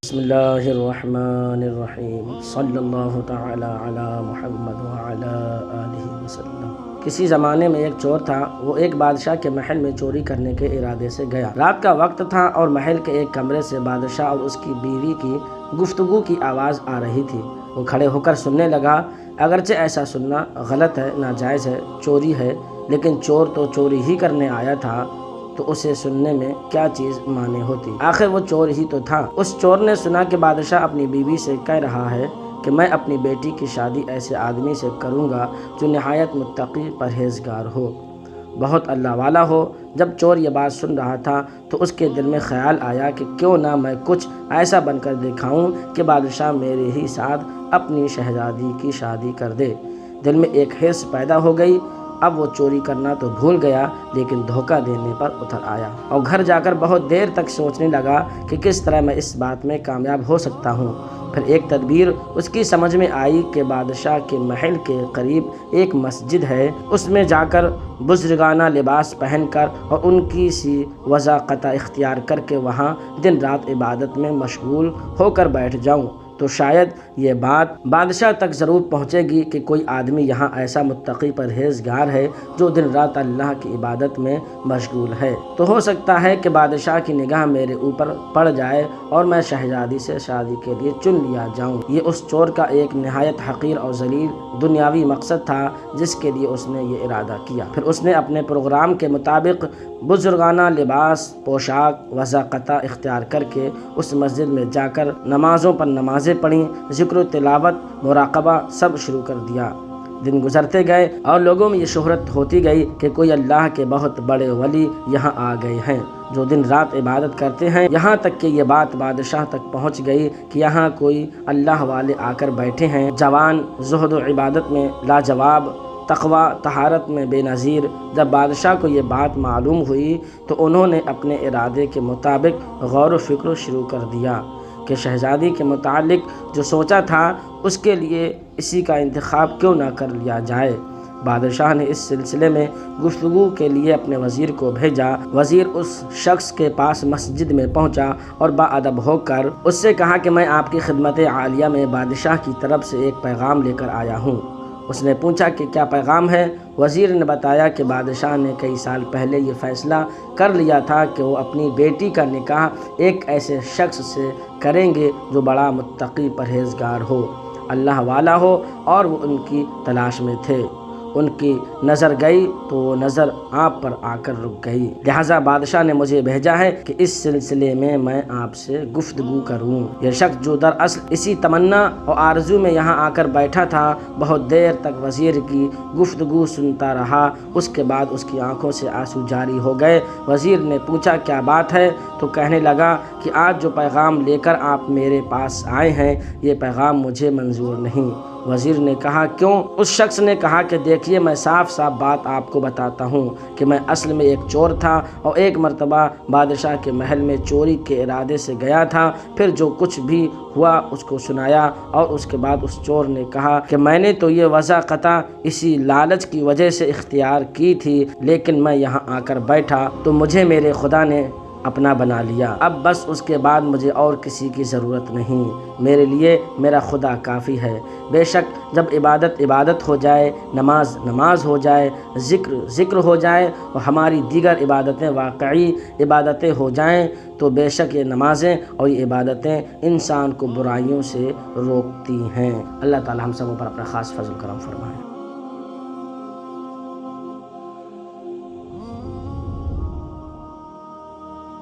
بسم اللہ الرحمن الرحیم صلی اللہ تعالی علی محمد وعلی آلہ وسلم۔ کسی زمانے میں ایک چور تھا، وہ ایک بادشاہ کے محل میں چوری کرنے کے ارادے سے گیا۔ رات کا وقت تھا اور محل کے ایک کمرے سے بادشاہ اور اس کی بیوی کی گفتگو کی آواز آ رہی تھی۔ وہ کھڑے ہو کر سننے لگا۔ اگرچہ ایسا سننا غلط ہے، ناجائز ہے، چوری ہے، لیکن چور تو چوری ہی کرنے آیا تھا، تو اسے سننے میں کیا چیز مانے ہوتی، آخر وہ چور ہی تو تھا۔ اس چور نے سنا کہ بادشاہ اپنی بیوی سے کہہ رہا ہے کہ میں اپنی بیٹی کی شادی ایسے آدمی سے کروں گا جو نہایت متقی پرہیزگار ہو، بہت اللہ والا ہو۔ جب چور یہ بات سن رہا تھا تو اس کے دل میں خیال آیا کہ کیوں نہ میں کچھ ایسا بن کر دکھاؤں کہ بادشاہ میرے ہی ساتھ اپنی شہزادی کی شادی کر دے۔ دل میں ایک حرص پیدا ہو گئی۔ اب وہ چوری کرنا تو بھول گیا، لیکن دھوکہ دینے پر اتر آیا اور گھر جا کر بہت دیر تک سوچنے لگا کہ کس طرح میں اس بات میں کامیاب ہو سکتا ہوں۔ پھر ایک تدبیر اس کی سمجھ میں آئی کہ بادشاہ کے محل کے قریب ایک مسجد ہے، اس میں جا کر بزرگانہ لباس پہن کر اور ان کی سی وضاقتہ اختیار کر کے وہاں دن رات عبادت میں مشغول ہو کر بیٹھ جاؤں تو شاید یہ بات بادشاہ تک ضرور پہنچے گی کہ کوئی آدمی یہاں ایسا متقی پرہیزگار ہے جو دن رات اللہ کی عبادت میں مشغول ہے، تو ہو سکتا ہے کہ بادشاہ کی نگاہ میرے اوپر پڑ جائے اور میں شہزادی سے شادی کے لیے چن لیا جاؤں۔ یہ اس چور کا ایک نہایت حقیر اور ذلیل دنیاوی مقصد تھا جس کے لیے اس نے یہ ارادہ کیا۔ پھر اس نے اپنے پروگرام کے مطابق بزرگانہ لباس، پوشاک، وضاقتہ اختیار کر کے اس مسجد میں جا کر نمازوں پر نمازیں پڑھیں، ذکر و تلاوت، مراقبہ سب شروع کر دیا۔ دن گزرتے گئے اور لوگوں میں یہ شہرت ہوتی گئی کہ کوئی اللہ کے بہت بڑے ولی یہاں آ گئے ہیں جو دن رات عبادت کرتے ہیں۔ یہاں تک کہ یہ بات بادشاہ تک پہنچ گئی کہ یہاں کوئی اللہ والے آ کر بیٹھے ہیں، جوان، زہد و عبادت میں لاجواب، تقویٰ طہارت میں بے نظیر۔ جب بادشاہ کو یہ بات معلوم ہوئی تو انہوں نے اپنے ارادے کے مطابق غور و فکر شروع کر دیا کہ شہزادی کے متعلق جو سوچا تھا اس کے لیے اسی کا انتخاب کیوں نہ کر لیا جائے۔ بادشاہ نے اس سلسلے میں گفتگو کے لیے اپنے وزیر کو بھیجا۔ وزیر اس شخص کے پاس مسجد میں پہنچا اور باادب ہو کر اس سے کہا کہ میں آپ کی خدمت عالیہ میں بادشاہ کی طرف سے ایک پیغام لے کر آیا ہوں۔ اس نے پوچھا کہ کیا پیغام ہے؟ وزیر نے بتایا کہ بادشاہ نے کئی سال پہلے یہ فیصلہ کر لیا تھا کہ وہ اپنی بیٹی کا نکاح ایک ایسے شخص سے کریں گے جو بڑا متقی پرہیزگار ہو، اللہ والا ہو، اور وہ ان کی تلاش میں تھے۔ ان کی نظر گئی تو وہ نظر آپ پر آ کر رک گئی، لہٰذا بادشاہ نے مجھے بھیجا ہے کہ اس سلسلے میں آپ سے گفتگو کروں۔ یہ شخص جو دراصل اسی تمنا اور آرزو میں یہاں آ کر بیٹھا تھا، بہت دیر تک وزیر کی گفتگو سنتا رہا۔ اس کے بعد اس کی آنکھوں سے آنسو جاری ہو گئے۔ وزیر نے پوچھا کیا بات ہے؟ تو کہنے لگا کہ آج جو پیغام لے کر آپ میرے پاس آئے ہیں یہ پیغام مجھے منظور نہیں۔ وزیر نے کہا کیوں؟ اس شخص نے کہا کہ دیکھیے میں صاف صاف بات آپ کو بتاتا ہوں کہ میں اصل میں ایک چور تھا اور ایک مرتبہ بادشاہ کے محل میں چوری کے ارادے سے گیا تھا۔ پھر جو کچھ بھی ہوا اس کو سنایا اور اس کے بعد اس چور نے کہا کہ میں نے تو یہ وضاقتہ اسی لالچ کی وجہ سے اختیار کی تھی، لیکن میں یہاں آ کر بیٹھا تو مجھے میرے خدا نے اپنا بنا لیا۔ اب بس اس کے بعد مجھے اور کسی کی ضرورت نہیں، میرے لیے میرا خدا کافی ہے۔ بے شک جب عبادت ہو جائے، نماز ہو جائے، ذکر ہو جائے اور ہماری دیگر عبادتیں واقعی عبادتیں ہو جائیں تو بے شک یہ نمازیں اور یہ عبادتیں انسان کو برائیوں سے روکتی ہیں۔ اللہ تعالی ہم سب پر اپنا خاص فضل کرم فرمائے۔